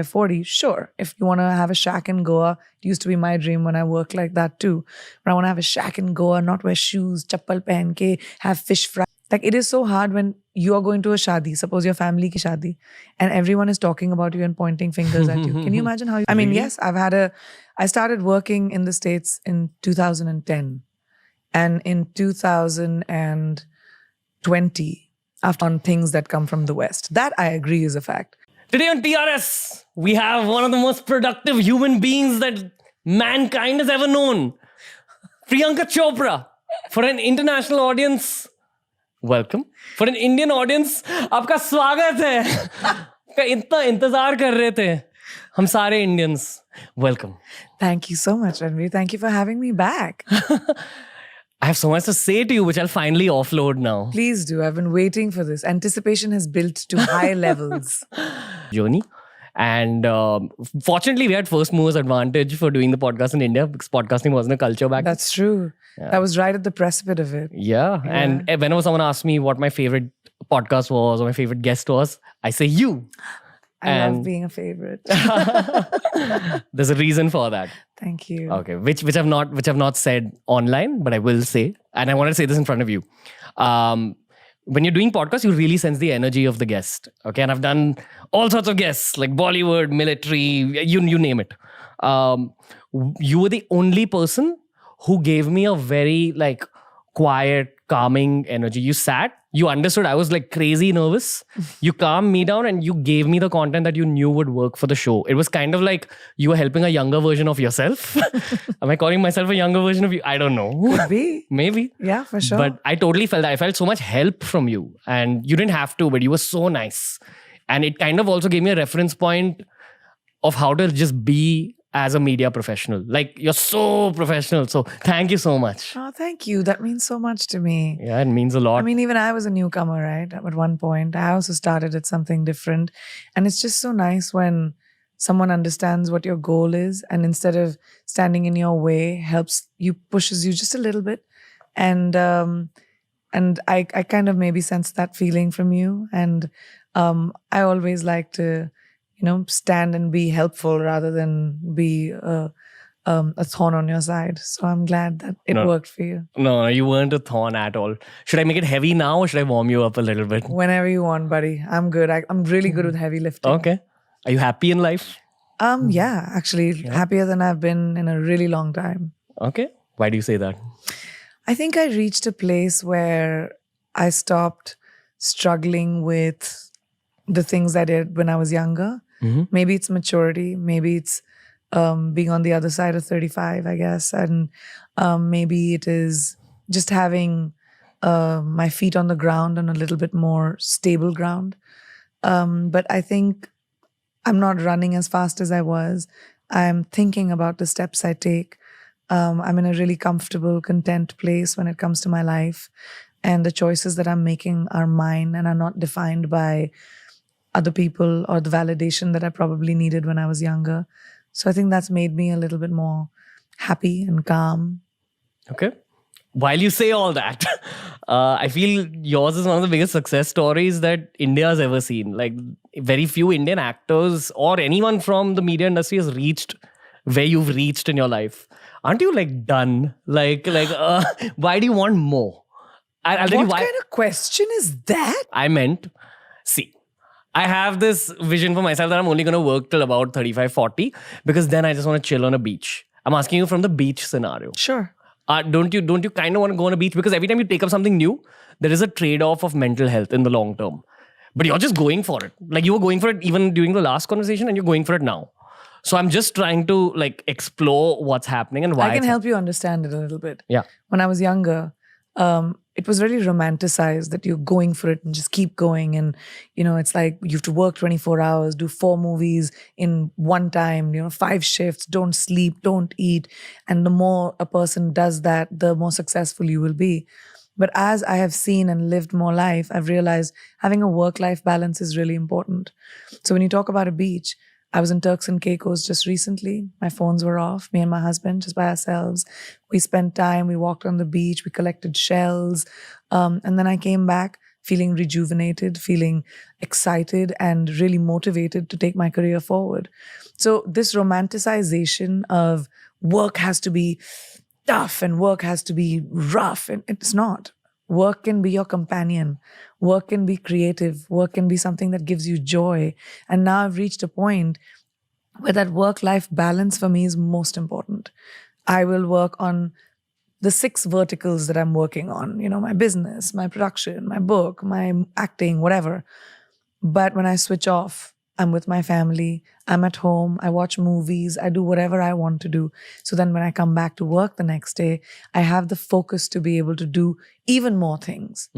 40, sure. If you want to have a shack in Goa, it used to be my dream when I worked like that too. But I want to have a shack in Goa, not wear shoes, chappal pehen ke, have fish fry. Like it is so hard when you are going to a shadi, suppose your family ki shadi, and everyone is talking about you and pointing fingers at you. Can you imagine how? I mean, Really? yes, I started working in the States in 2010, and in 2020, after on things that come from the West. That I agree is a fact. Today on TRS, we have one of the most productive human beings that mankind has ever known. Priyanka Chopra. For an international audience, welcome. For an Indian audience, आपका स्वागत है. इतना इंतजार कर रहे थे हम सारे Indians. Welcome. Thank you so much, Ranveer. Thank you for having me back. I have so much to say to you, which I'll finally offload now. Please do. I've been waiting for this. Anticipation has built to high levels. Journey. And fortunately, we had first movers advantage for doing the podcast in India because podcasting wasn't a culture back then. That's true. Yeah. That was right at the precipice of it. Yeah. And whenever someone asks me what my favorite podcast was or my favorite guest was, I say you. I love being a favorite. There's a reason for that. Thank you. Okay, which I've not said online, but I will say, and I want to say this in front of you. When you're doing podcasts, you really sense the energy of the guest. Okay, and I've done all sorts of guests like Bollywood, military, you name it. You were the only person who gave me a very like quiet, calming energy. You sat, you understood I was like crazy nervous. You calmed me down and you gave me the content that you knew would work for the show. It was kind of like you were helping a younger version of yourself. Am I calling myself a younger version of you? I don't know. Could be. Maybe. Yeah, for sure. But I totally felt that. I felt so much help from you. And you didn't have to, but you were so nice. And it kind of also gave me a reference point of how to just be as a media professional. Like, you're so professional. So thank you so much. Oh, thank you. That means so much to me. Yeah, it means a lot. I mean, even I was a newcomer, right? At one point, I also started at something different. And it's just so nice when someone understands what your goal is and instead of standing in your way, helps you, pushes you just a little bit. And I kind of maybe sense that feeling from you. And I always like to, stand and be helpful rather than be a thorn on your side. So I'm glad that it worked for you. No, you weren't a thorn at all. Should I make it heavy now or should I warm you up a little bit? Whenever you want, buddy. I'm good. I'm really good with heavy lifting. Okay. Are you happy in life? Yeah, actually happier than I've been in a really long time. Okay. Why do you say that? I think I reached a place where I stopped struggling with the things I did when I was younger. Mm-hmm. Maybe it's maturity. Maybe it's being on the other side of 35, I guess. And maybe it is just having my feet on the ground and a little bit more stable ground. But I think I'm not running as fast as I was. I'm thinking about the steps I take. I'm in a really comfortable, content place when it comes to my life. And the choices that I'm making are mine and are not defined by other people or the validation that I probably needed when I was younger. So I think that's made me a little bit more happy and calm. Okay. While you say all that, I feel yours is one of the biggest success stories that India has ever seen. Like, very few Indian actors or anyone from the media industry has reached where you've reached in your life. Aren't you like done? Like, why do you want more? I'll tell you why. What kind of question is that? I meant, see, I have this vision for myself that I'm only going to work till about 35, 40 because then I just want to chill on a beach. I'm asking you from the beach scenario. Sure. Don't you kind of want to go on a beach? Because every time you take up something new, there is a trade-off of mental health in the long term. But you're just going for it. Like, you were going for it even during the last conversation and you're going for it now. So I'm just trying to like explore what's happening and why. I can help you understand it a little bit. Yeah. When I was younger, it was very romanticized that you're going for it and just keep going. And, it's like you have to work 24 hours, do 4 movies in one time, 5 shifts, don't sleep, don't eat. And the more a person does that, the more successful you will be. But as I have seen and lived more life, I've realized having a work-life balance is really important. So when you talk about a beach, I was in Turks and Caicos just recently. My phones were off, me and my husband, just by ourselves. We spent time, we walked on the beach, we collected shells. And then I came back feeling rejuvenated, feeling excited, and really motivated to take my career forward. So, this romanticization of work has to be tough and work has to be rough, and it's not. Work can be your companion. Work can be creative. Work can be something that gives you joy. And now I've reached a point where that work-life balance for me is most important. I will work on the 6 verticals that I'm working on, my business, my production, my book, my acting, whatever. But when I switch off, I'm with my family, I'm at home, I watch movies, I do whatever I want to do. So then when I come back to work the next day, I have the focus to be able to do even more things.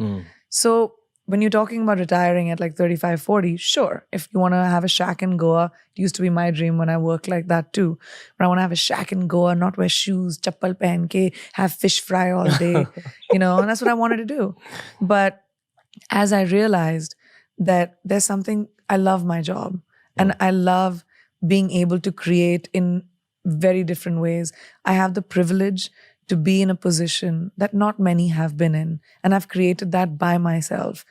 So when you're talking about retiring at like 35, 40, sure. If you want to have a shack in Goa, it used to be my dream when I worked like that too. But I want to have a shack in Goa, not wear shoes, chappal pehen ke, have fish fry all day, and that's what I wanted to do. But as I realized that there's something, I love my job and I love being able to create in very different ways. I have the privilege to be in a position that not many have been in. And I've created that by myself.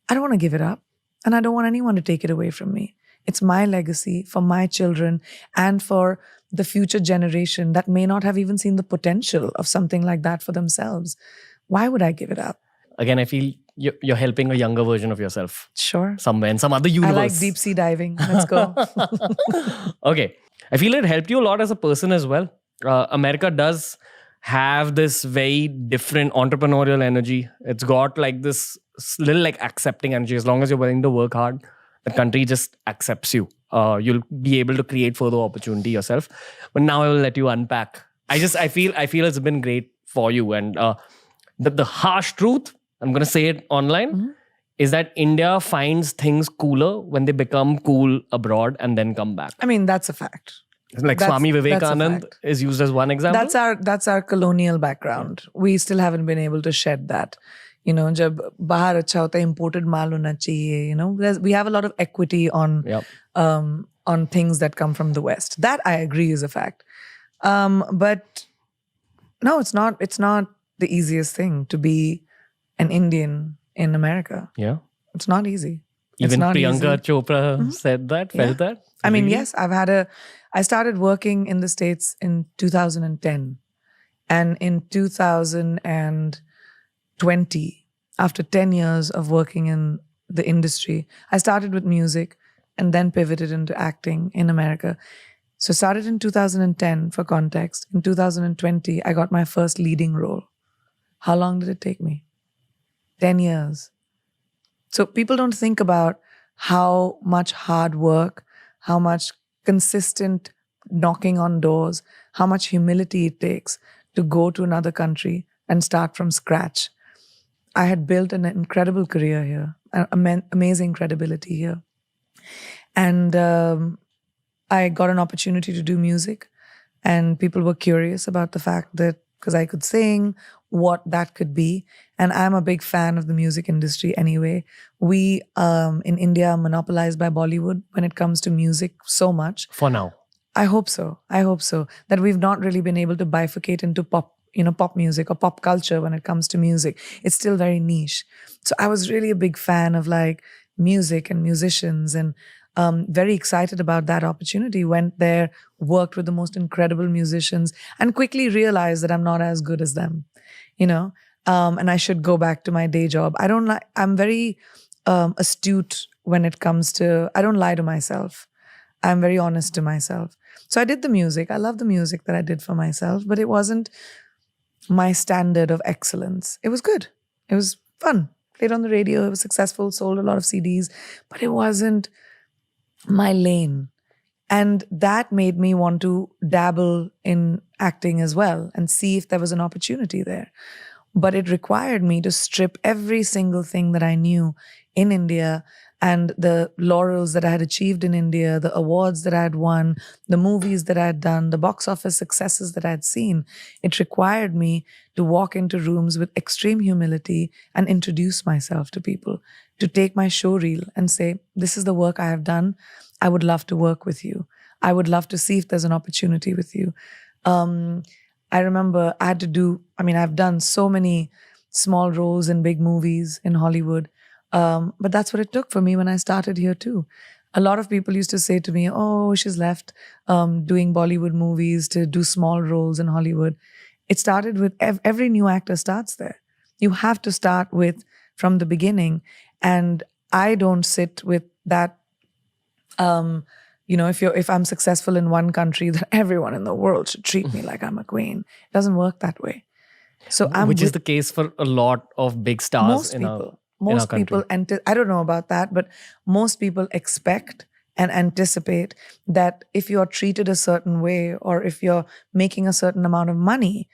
I don't want to give it up. And I don't want anyone to take it away from me. It's my legacy for my children and for the future generation that may not have even seen the potential of something like that for themselves. Why would I give it up? Again, I feel you're helping a younger version of yourself. Sure. Somewhere in some other universe. I like deep sea diving. Let's go. Okay. I feel it helped you a lot as a person as well. America does have this very different entrepreneurial energy. It's got like this little like accepting energy. As long as you're willing to work hard, the country just accepts you. You'll be able to create further opportunity yourself. But now I will let you unpack. I feel it's been great for you. And the harsh truth, I'm going to say it online, is that India finds things cooler when they become cool abroad and then come back. I mean, that's a fact. Like Swami Vivekanand is used as one example. That's our colonial background. We still haven't been able to shed that. जब बाहर अच्छा होता है, imported माल होना चाहिए. We have a lot of equity on things that come from the West. That I agree is a fact. But no, it's not. It's not the easiest thing to be an Indian in America. Yeah, it's not easy. Even Priyanka Chopra said that, felt that. I mean, yes, I started working in the States in 2010. And in 2020, after 10 years of working in the industry, I started with music and then pivoted into acting in America. So started in 2010 for context. In 2020, I got my first leading role. How long did it take me? 10 years. So people don't think about how much hard work, how much consistent knocking on doors, how much humility it takes to go to another country and start from scratch. I had built an incredible career here, amazing credibility here. And I got an opportunity to do music, and people were curious about the fact that because I could sing, what that could be. And I'm a big fan of the music industry anyway. We in India are monopolized by Bollywood when it comes to music so much. For now. I hope so. That we've not really been able to bifurcate into pop music or pop culture when it comes to music. It's still very niche. So I was really a big fan of like music and musicians and very excited about that opportunity. Went there, worked with the most incredible musicians and quickly realized that I'm not as good as them, and I should go back to my day job. I'm very astute when it comes to, I don't lie to myself. I'm very honest to myself. So I did the music. I love the music that I did for myself, but it wasn't my standard of excellence. It was good. It was fun. Played on the radio. It was successful. Sold a lot of CDs, but it wasn't my lane. And that made me want to dabble in acting as well and see if there was an opportunity there. But it required me to strip every single thing that I knew in India and the laurels that I had achieved in India, the awards that I had won, the movies that I had done, the box office successes that I had seen. It required me to walk into rooms with extreme humility and introduce myself to people, to take my show reel and say, this is the work I have done. I would love to work with you. I would love to see if there's an opportunity with you. I remember I've done so many small roles in big movies in Hollywood. But that's what it took for me when I started here too. A lot of people used to say to me, "Oh, she's left doing Bollywood movies to do small roles in Hollywood." It started with every new actor starts there. You have to start with from the beginning, and I don't sit with that. If I'm successful in one country, then everyone in the world should treat me like I'm a queen. It doesn't work that way. So Which is the case for a lot of big stars most in people. our Most country. people, and I don't know about that, but most people expect and anticipate that if you're treated a certain way or if you're making a certain amount of money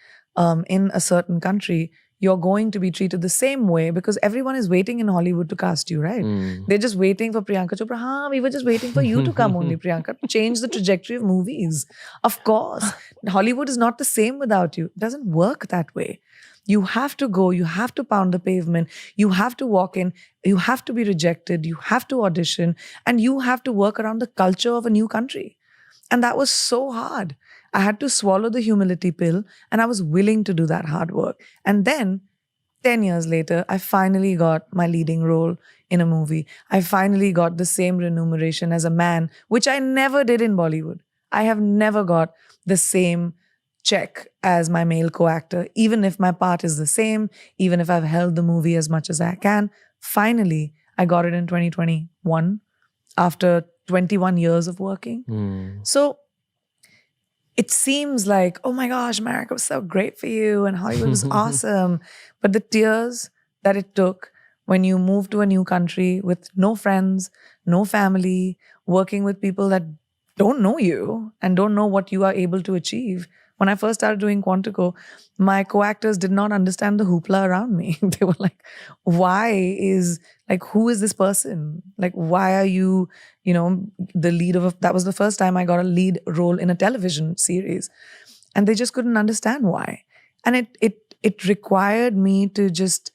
in a certain country, you're going to be treated the same way because everyone is waiting in Hollywood to cast you, right? They're just waiting for Priyanka Chopra. We were just waiting for you to come only, Priyanka. Change the trajectory of movies. Of course, Hollywood is not the same without you. It doesn't work that way. You have to go, you have to pound the pavement, you have to walk in, you have to be rejected, you have to audition, and you have to work around the culture of a new country. And that was so hard. I had to swallow the humility pill, and I was willing to do that hard work. And then 10 years later, I finally got my leading role in a movie. I finally got the same remuneration as a man, which I never did in Bollywood. I have never got the same check as my male co-actor, even if my part is the same, even if I've held the movie as much as I can. Finally, I got it in 2021 after 21 years of working. So it seems like, oh my gosh, America was so great for you and Hollywood was awesome. But the tears that it took when you move to a new country with no friends, no family, working with people that don't know you and don't know what you are able to achieve. When I first started doing Quantico, my co-actors did not understand the hoopla around me. They were like, who is this person? Like, why are you, the lead of that was the first time I got a lead role in a television series. And they just couldn't understand why. And it required me to just,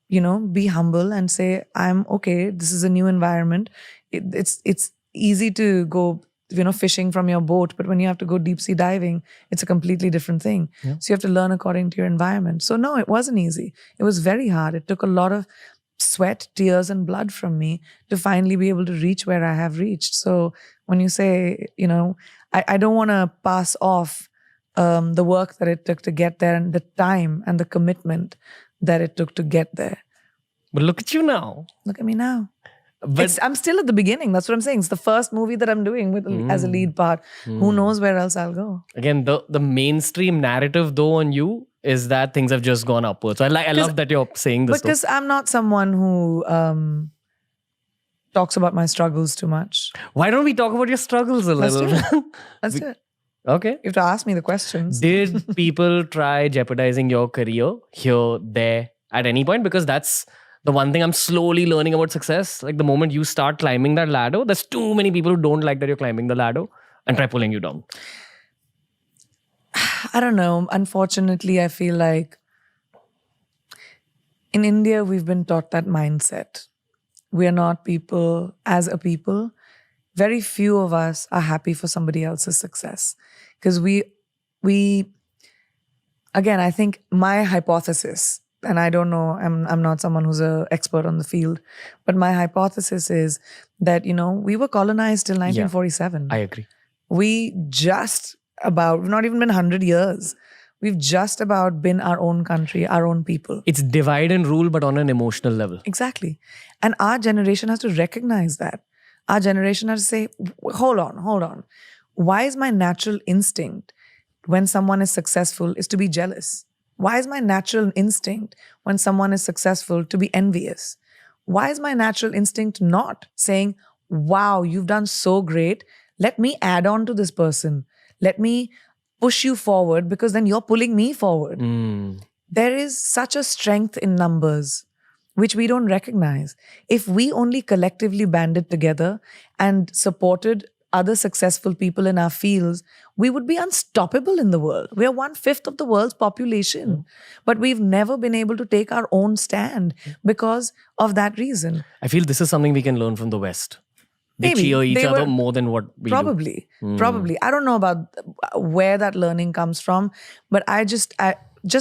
be humble and say, I'm okay. This is a new environment. It's easy to go fishing from your boat, but when you have to go deep sea diving, it's a completely different thing. Yeah. So you have to learn according to your environment. So no, it wasn't easy. It was very hard. It took a lot of sweat, tears, and blood from me to finally be able to reach where I have reached. So when you say, I don't want to pass off the work that it took to get there and the time and the commitment that it took to get there. But look at you now. Look at me now. But I'm still at the beginning. That's what I'm saying. It's the first movie that I'm doing as a lead part. Who knows where else I'll go? Again, the mainstream narrative though on you is that things have just gone upwards. So I love that you're saying this. Because I'm not someone who talks about my struggles too much. Why don't we talk about your struggles a little? Let's do it. Okay. You have to ask me the questions. Did people try jeopardizing your career here, there, at any point? Because that's the one thing I'm slowly learning about success. Like the moment you start climbing that ladder, there's too many people who don't like that you're climbing the ladder and try pulling you down. I don't know. Unfortunately, I feel like in India, we've been taught that mindset. We are not people as a people. Very few of us are happy for somebody else's success. Because again, I think my hypothesis, and I don't know, I'm not someone who's an expert on the field, but my hypothesis is that, we were colonized till 1947. I agree. We've not even been 100 years. We've just about been our own country, our own people. It's divide and rule, but on an emotional level. Exactly. And our generation has to recognize that. Our generation has to say, hold on. Why is my natural instinct when someone is successful is to be jealous? Why is my natural instinct when someone is successful to be envious? Why is my natural instinct not saying, wow, you've done so great. Let me add on to this person. Let me push you forward because then you're pulling me forward. There is such a strength in numbers, which we don't recognize. If we only collectively banded together and supported other successful people in our fields, we would be unstoppable in the world. We are 1/5 of the world's population. But we've never been able to take our own stand because of that reason. I feel this is something we can learn from the West. They Maybe. cheer each other more than what we Probably. do. Probably. I don't know about where that learning comes from, but I just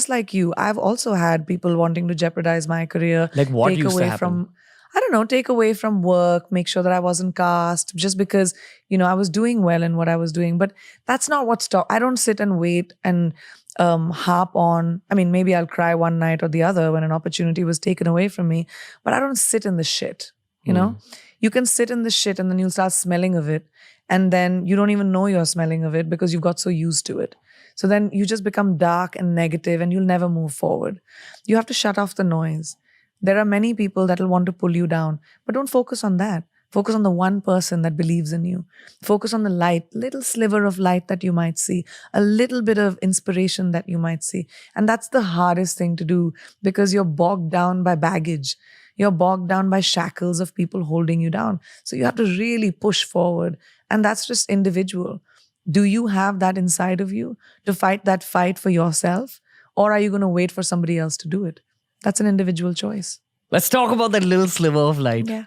like you, I've also had people wanting to jeopardize my career. Like what take used away to happen? I don't know, take away from work, make sure that I wasn't cast just because, I was doing well in what I was doing. But that's not what stop. I don't sit and wait and harp on. I mean, maybe I'll cry one night or the other when an opportunity was taken away from me, but I don't sit in the shit, you know? You can sit in the shit and then you'll start smelling of it. And then you don't even know you're smelling of it because you've got so used to it. So then you just become dark and negative and you'll never move forward. You have to shut off the noise. There are many people that will want to pull you down, but don't focus on that. Focus on the one person that believes in you. Focus on the light, little sliver of light that you might see, a little bit of inspiration that you might see. And that's the hardest thing to do because you're bogged down by baggage. You're bogged down by shackles of people holding you down. So you have to really push forward. And that's just individual. Do you have that inside of you to fight that fight for yourself? Or are you going to wait for somebody else to do it? That's an individual choice. Let's talk about that little sliver of light. Yeah.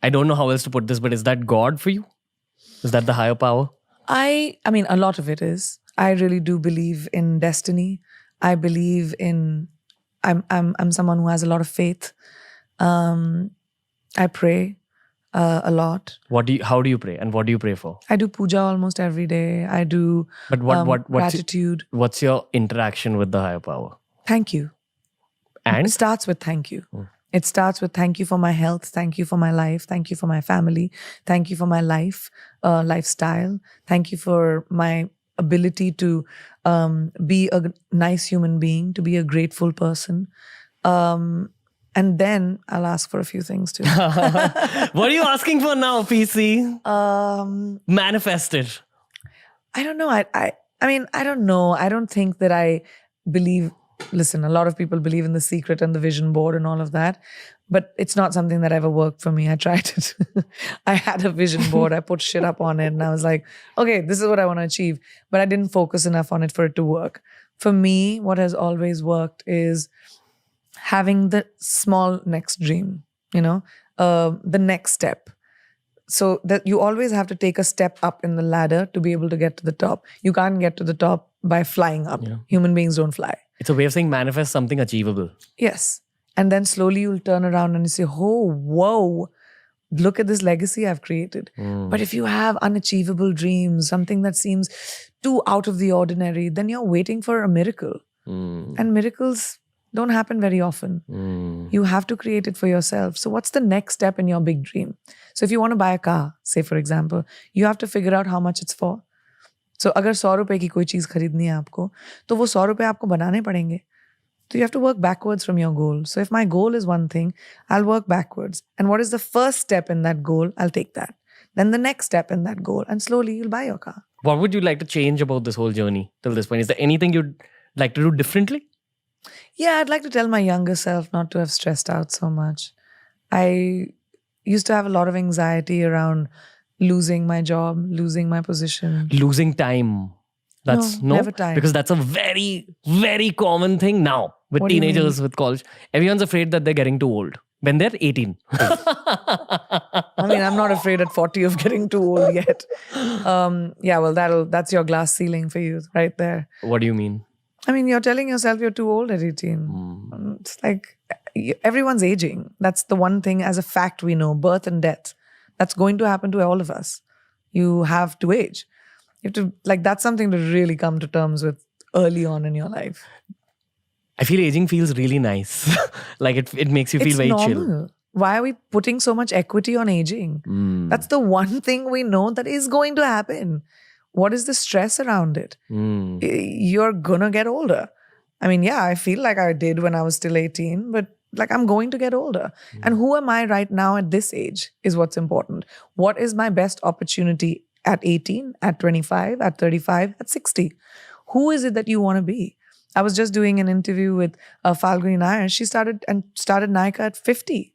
I don't know how else to put this, but is that God for you? Is that the higher power? I mean, a lot of it is. I really do believe in destiny. I believe in, I'm someone who has a lot of faith. I pray a lot. How do you pray, and what do you pray for? I do puja almost every day. I do But what's gratitude. What's your interaction with the higher power? Thank you. And It starts with thank you. It starts with thank you for my health, thank you for my life, thank you for my family, thank you for my lifestyle, thank you for my ability to be a nice human being, to be a grateful person. And then I'll ask for a few things too. what are you asking for now, PC? Manifest it. I don't know. I mean, I don't know. I don't think that I believe. Listen, a lot of people believe in the secret and the vision board and all of that, but it's not something that ever worked for me. I tried it. I had a vision board. I put shit up on it and I was like, okay, this is what I want to achieve. But I didn't focus enough on it for it to work. For me, what has always worked is having the small next dream, the next step. So that you always have to take a step up in the ladder to be able to get to the top. You can't get to the top by flying up. Yeah. Human beings don't fly. It's a way of saying manifest something achievable. Yes. And then slowly you'll turn around and you say, oh, whoa, look at this legacy I've created. But if you have unachievable dreams, something that seems too out of the ordinary, then you're waiting for a miracle. And miracles don't happen very often. You have to create it for yourself. So what's the next step in your big dream? So if you want to buy a car, say for example, you have to figure out how much it's for. So अगर 100 रुपए की कोई चीज़ खरीदनी है आपको, तो वो 100 रुपए आपको बनाने पड़ेंगे. So you have to work backwards from your goal. So if my goal is one thing, I'll work backwards. And what is the first step in that goal? I'll take that. Then the next step in that goal. And slowly you'll buy your car. What would you like to change about this whole journey till this point? Is there anything you'd like to do differently? Yeah, I'd like to tell my younger self not to have stressed out so much. I used to have a lot of anxiety around losing my job, losing my position. Losing time. That's no, never time. Because that's a very, very common thing now with What do you teenagers, with college. Everyone's afraid that they're getting too old when they're 18. I mean, I'm not afraid at 40 of getting too old yet. Yeah, well, that's your glass ceiling for you right there. What do you mean? I mean, you're telling yourself you're too old at 18. It's like everyone's aging. That's the one thing as a fact we know, birth and death. That's going to happen to all of us. You have to age. You have to, that's something to really come to terms with early on in your life. I feel aging feels really nice. It makes you feel It's very normal. chill. Why are we putting so much equity on aging? That's the one thing we know that is going to happen. What is the stress around it? You're gonna get older. I mean, yeah, I feel like I did when I was still 18, but I'm going to get older. And who am I right now at this age is what's important. What is my best opportunity at 18, at 25, at 35, at 60? Who is it that you want to be? I was just doing an interview with Falguni Nair. She started Nykaa at 50.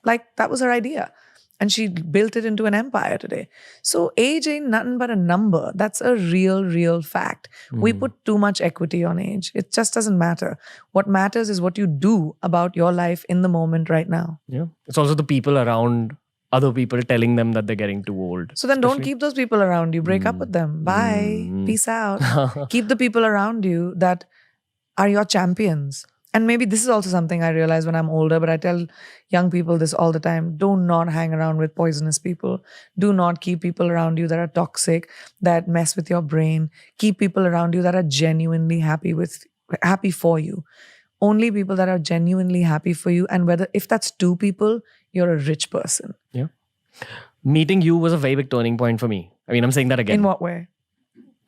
That was her idea. And she built it into an empire today. So age ain't nothing but a number. That's a real, real fact. We put too much equity on age. It just doesn't matter. What matters is what you do about your life in the moment right now. Yeah. It's also the people around other people telling them that they're getting too old. So then don't keep those people around you. Break up with them. Bye. Peace out. Keep the people around you that are your champions. And maybe this is also something I realize when I'm older, but I tell young people this all the time. Do not hang around with poisonous people. Do not keep people around you that are toxic, that mess with your brain. Keep people around you that are genuinely happy for you. Only people that are genuinely happy for you. And if that's two people, you're a rich person. Yeah. Meeting you was a very big turning point for me. I mean, I'm saying that again. In what way?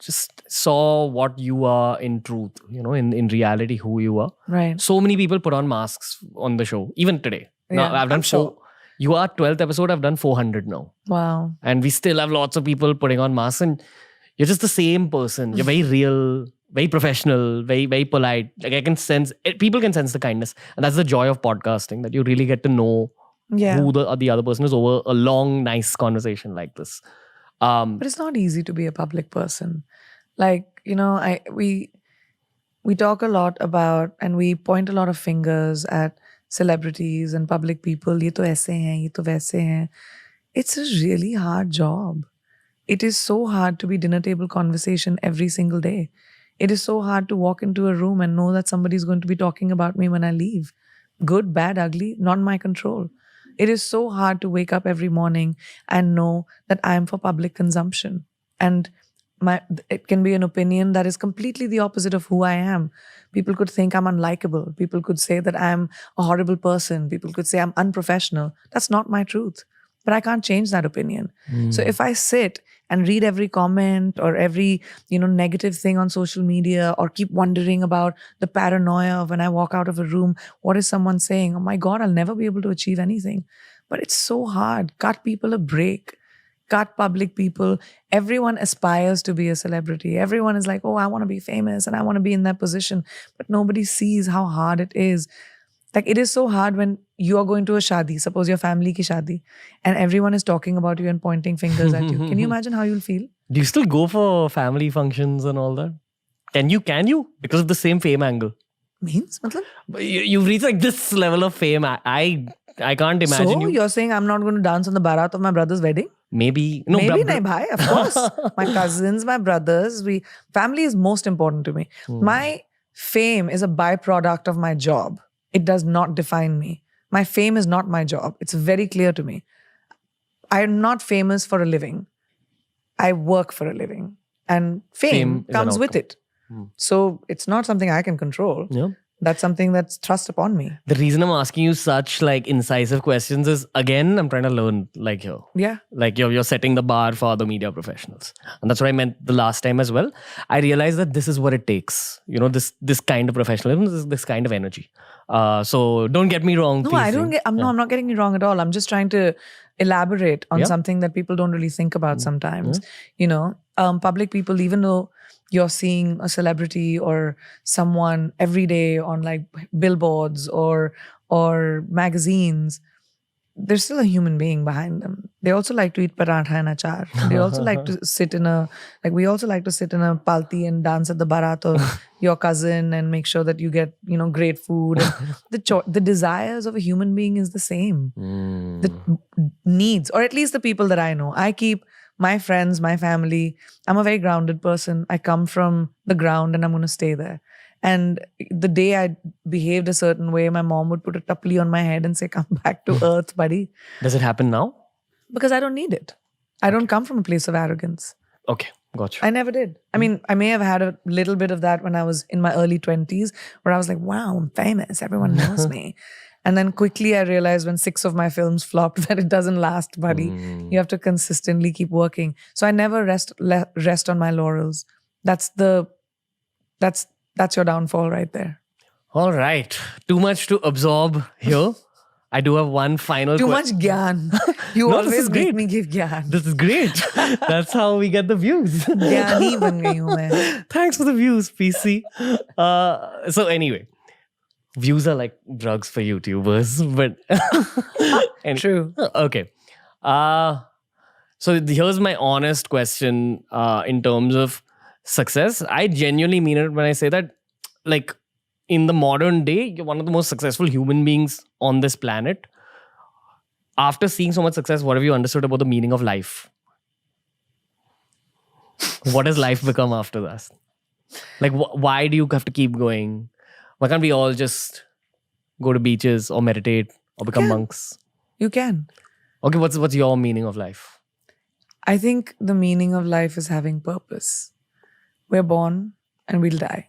Just saw what you are in truth, in reality, who you are. Right. So many people put on masks on the show, even today. Now, Yeah, I've done I'm sure. You are 12th episode, I've done 400 now. Wow. And we still have lots of people putting on masks, and you're just the same person. You're very real, very professional, very, very polite. Like I can sense, people can sense the kindness. And that's the joy of podcasting, that you really get to know who the other person is over a long, nice conversation like this. But it's not easy to be a public person. Like, we talk a lot about, and we point a lot of fingers at celebrities and public people. Ye to aise hain, ye to waise hain. It's a really hard job. It is so hard to be dinner table conversation every single day. It is so hard to walk into a room and know that somebody's going to be talking about me when I leave. Good, bad, ugly, not in my control. It is so hard to wake up every morning and know that I am for public consumption. And it can be an opinion that is completely the opposite of who I am. People could think I'm unlikable. People could say that I'm a horrible person. People could say I'm unprofessional. That's not my truth. But I can't change that opinion. So if I sit and read every comment or every, negative thing on social media, or keep wondering about the paranoia of when I walk out of a room, what is someone saying? Oh my God, I'll never be able to achieve anything. But it's so hard. Cut people a break. Cut public people. Everyone aspires to be a celebrity. Everyone is like, oh, I want to be famous and I want to be in that position. But nobody sees how hard it is. Like, it is so hard when you are going to a shadi, suppose your family ki shadi, and everyone is talking about you and pointing fingers at you. Can you imagine how you'll feel? Do you still go for family functions and all that? Can you? Because of the same fame angle. Means? Matlab? You've reached like this level of fame. I can't imagine So you're saying I'm not going to dance on the barat of my brother's wedding? Maybe. No, Maybe nahi, bhai, of course. My cousins, my brothers, family is most important to me. My fame is a byproduct of my job. It does not define me. My fame is not my job. It's very clear to me. I am not famous for a living. I work for a living. And fame comes with it. So it's not something I can control. Yeah. That's something that's thrust upon me. The reason I'm asking you such like incisive questions is, again, I'm trying to learn like here. Yeah. Like you're setting the bar for other media professionals. And that's what I meant the last time as well. I realized that this is what it takes. This kind of professionalism, this kind of energy. So don't get me wrong. No, I'm not getting you wrong at all. I'm just trying to elaborate on something that people don't really think about sometimes. Public people, even though you're seeing a celebrity or someone every day on like billboards or magazines, there's still a human being behind them. They also like to eat paratha and achar. They also like to sit we also like to sit in a palti and dance at the barat of your cousin and make sure that you get, great food. And the desires of a human being is the same. The needs, or at least the people that I know. I keep my friends, my family. I'm a very grounded person. I come from the ground and I'm going to stay there. And the day I behaved a certain way, my mom would put a tapli on my head and say, come back to earth, buddy. Does it happen now? Because I don't need it. I don't come from a place of arrogance. Okay, gotcha. I never did. I mean, I may have had a little bit of that when I was in my early 20s, where I was like, wow, I'm famous. Everyone knows me. And then quickly I realized when 6 of my films flopped that it doesn't last, buddy. You have to consistently keep working. So I never rest on my laurels. That's your downfall right there. All right. Too much to absorb here. I do have one final Too much gyan. You No, this always is make great. me give gyan. This is great. That's how we get the views. Gyani ban gayi hu main. Thanks for the views, PC. So anyway, views are like drugs for YouTubers, but True. Okay. So here's my honest question in terms of success. I genuinely mean it when I say that, like, in the modern day, you're one of the most successful human beings on this planet. After seeing so much success, what have you understood about the meaning of life? What has life become after that? Like, why do you have to keep going? Why can't we all just go to beaches or meditate or become Yeah. monks? You can. Okay, what's your meaning of life? I think the meaning of life is having purpose. We're born and we'll die.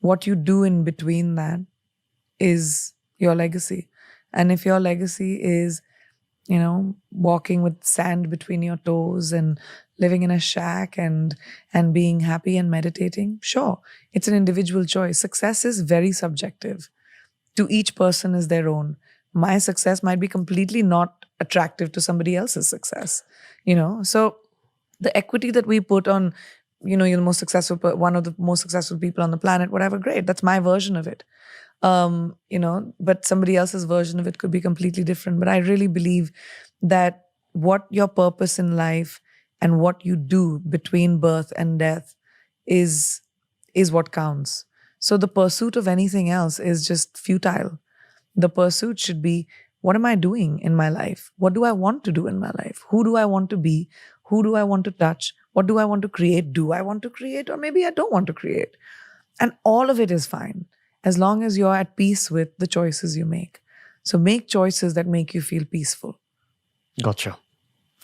What you do in between that is your legacy. And if your legacy is, walking with sand between your toes and living in a shack and being happy and meditating, sure, it's an individual choice. Success is very subjective. To each person is their own. My success might be completely not attractive to somebody else's success, So the equity that we put on, you're the most successful, one of the most successful people on the planet, whatever, great. That's my version of it. But somebody else's version of it could be completely different. But I really believe that what your purpose in life and what you do between birth and death is what counts. So the pursuit of anything else is just futile. The pursuit should be, what am I doing in my life? What do I want to do in my life? Who do I want to be? Who do I want to touch? What do I want to create? Do I want to create? Or maybe I don't want to create. And all of it is fine, as long as you're at peace with the choices you make. So make choices that make you feel peaceful. Gotcha.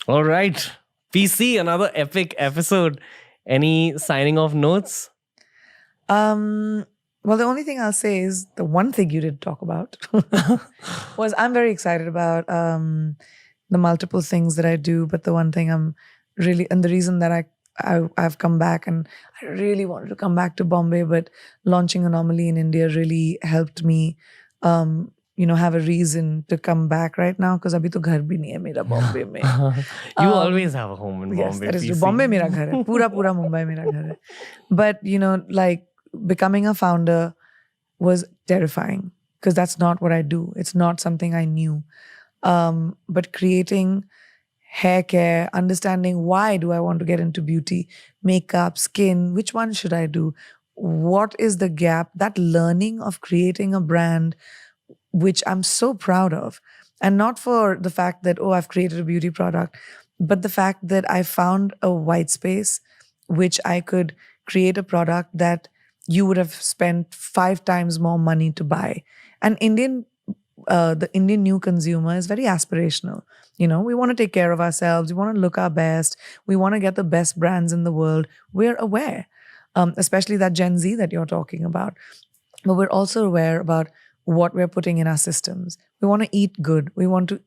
All right. PC, another epic episode. Any signing off notes? Well, the only thing I'll say is the one thing you did talk about was I'm very excited about the multiple things that I do. But the one thing I'm really, and the reason that I've come back, and I really wanted to come back to Bombay, but launching Anomaly in India really helped me, have a reason to come back right now, because abhi to ghar bhi nahi hai mera Bombay mein. You always have a home in Yes, Bombay. that is true. PC. Bombay mera ghar hai. Pura Mumbai mera ghar hai. But, like becoming a founder was terrifying, because that's not what I do. It's not something I knew. But creating hair care, understanding why do I want to get into beauty, makeup, skin, which one should I do? What is the gap? That learning of creating a brand, which I'm so proud of. And not for the fact that, I've created a beauty product, but the fact that I found a white space which I could create a product that you would have spent 5 times more money to buy. And the Indian new consumer is very aspirational. We want to take care of ourselves. We want to look our best. We want to get the best brands in the world. We're aware, especially that Gen Z that you're talking about. But we're also aware about what we're putting in our systems. We want to eat good. We want to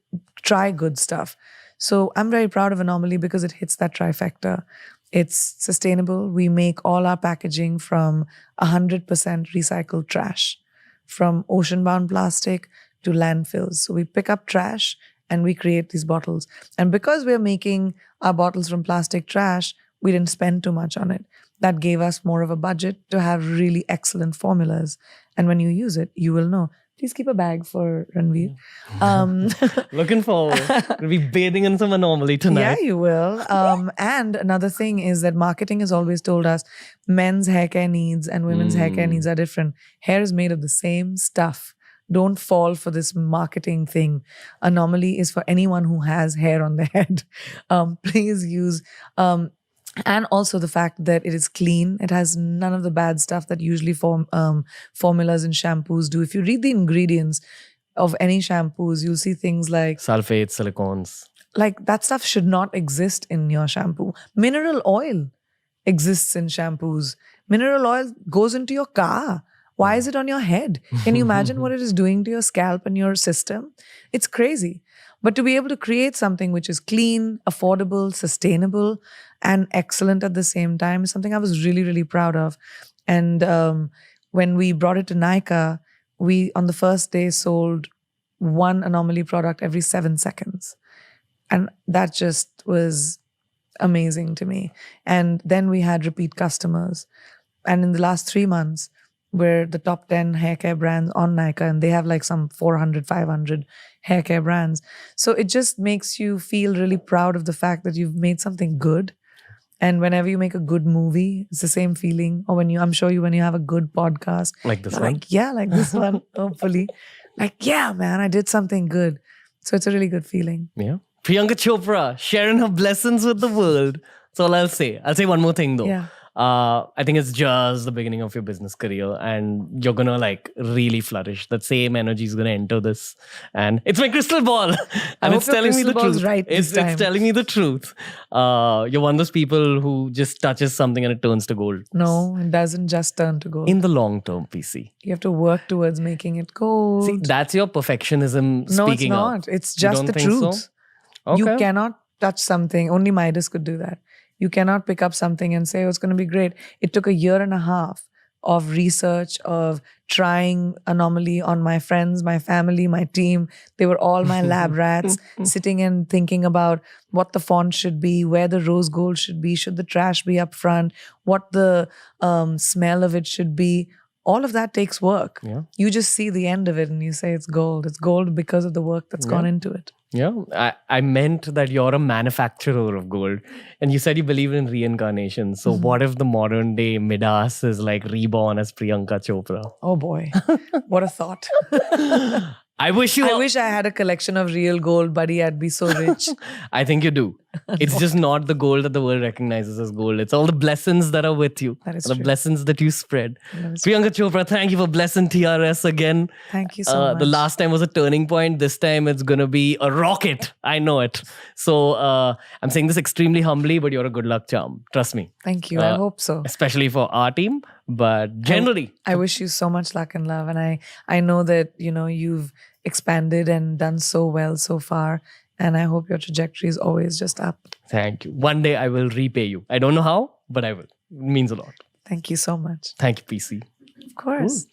try good stuff. So I'm very proud of Anomaly because it hits that trifecta. It's sustainable. We make all our packaging from 100% recycled trash, from ocean-bound plastic to landfills. So we pick up trash and we create these bottles. And because we're making our bottles from plastic trash, we didn't spend too much on it. That gave us more of a budget to have really excellent formulas. And when you use it, you will know. Please keep a bag for Ranveer. Looking forward. We'll be bathing in some Anomaly tonight. Yeah, you will. And another thing is that marketing has always told us men's hair care needs and women's hair care needs are different. Hair is made of the same stuff. Don't fall for this marketing thing. Anomaly is for anyone who has hair on their head. Please use... and also the fact that it is clean. It has none of the bad stuff that usually formulas and shampoos do. If you read the ingredients of any shampoos, you'll see things like... sulfates, silicones. Like that stuff should not exist in your shampoo. Mineral oil exists in shampoos. Mineral oil goes into your car. Why is it on your head? Can you imagine what it is doing to your scalp and your system? It's crazy. But to be able to create something which is clean, affordable, sustainable, and excellent at the same time is something I was really, really proud of. And when we brought it to Nykaa, we, on the first day, sold 1 Anomaly product every 7 seconds. And that just was amazing to me. And then we had repeat customers. And in the last 3 months, we're the top 10 hair care brands on Nykaa, and they have like some 400, 500 hair care brands. So it just makes you feel really proud of the fact that you've made something good. And whenever you make a good movie, it's the same feeling. Or when you have a good podcast. Like this you're one? Like, yeah, like this one, hopefully. Like, yeah, man, I did something good. So it's a really good feeling. Yeah. Priyanka Chopra sharing her blessings with the world. That's all I'll say. I'll say one more thing though. Yeah. I think it's just the beginning of your business career, and you're gonna like really flourish. That same energy is gonna enter this, and it's my crystal ball, and hope it's your telling me the crystal ball's truth. right this It's time. telling me the truth. You're one of those people who just touches something and it turns to gold. No, it doesn't just turn to gold. In the long term, PC. You have to work towards making it gold. See, that's your perfectionism No, it's speaking up. not. It's You just don't the think so? truth. Okay. You cannot touch something. Only Midas could do that. You cannot pick up something and say, oh, it's going to be great. It took a year and a half of research, of trying anomaly on my friends, my family, my team. They were all my lab rats, sitting and thinking about what the font should be, where the rose gold should be, should the trash be up front, what the smell of it should be. All of that takes work. Yeah. You just see the end of it and you say it's gold. It's gold because of the work that's gone into it. Yeah, I meant that you're a manufacturer of gold. And you said you believe in reincarnation. So what if the modern day Midas is like reborn as Priyanka Chopra? Oh boy, what a thought. I wish you... I wish I had a collection of real gold, buddy. I'd be so rich. I think you do. It's just not the gold that the world recognizes as gold. It's all the blessings that are with you. That is the true. blessings that you spread. That is Priyanka Chopra, thank you for blessing TRS again. Thank you so much. The last time was a turning point. This time it's going to be a rocket. I know it. So I'm saying this extremely humbly, but you're a good luck charm. Trust me. Thank you. I hope so. Especially for our team. But generally, I wish you so much luck and love. And I know that, you've expanded and done so well so far. And I hope your trajectory is always just up. thank you. One day I will repay you. I don't know how, but I will. It means a lot. Thank you so much. Thank you, PC. Of course.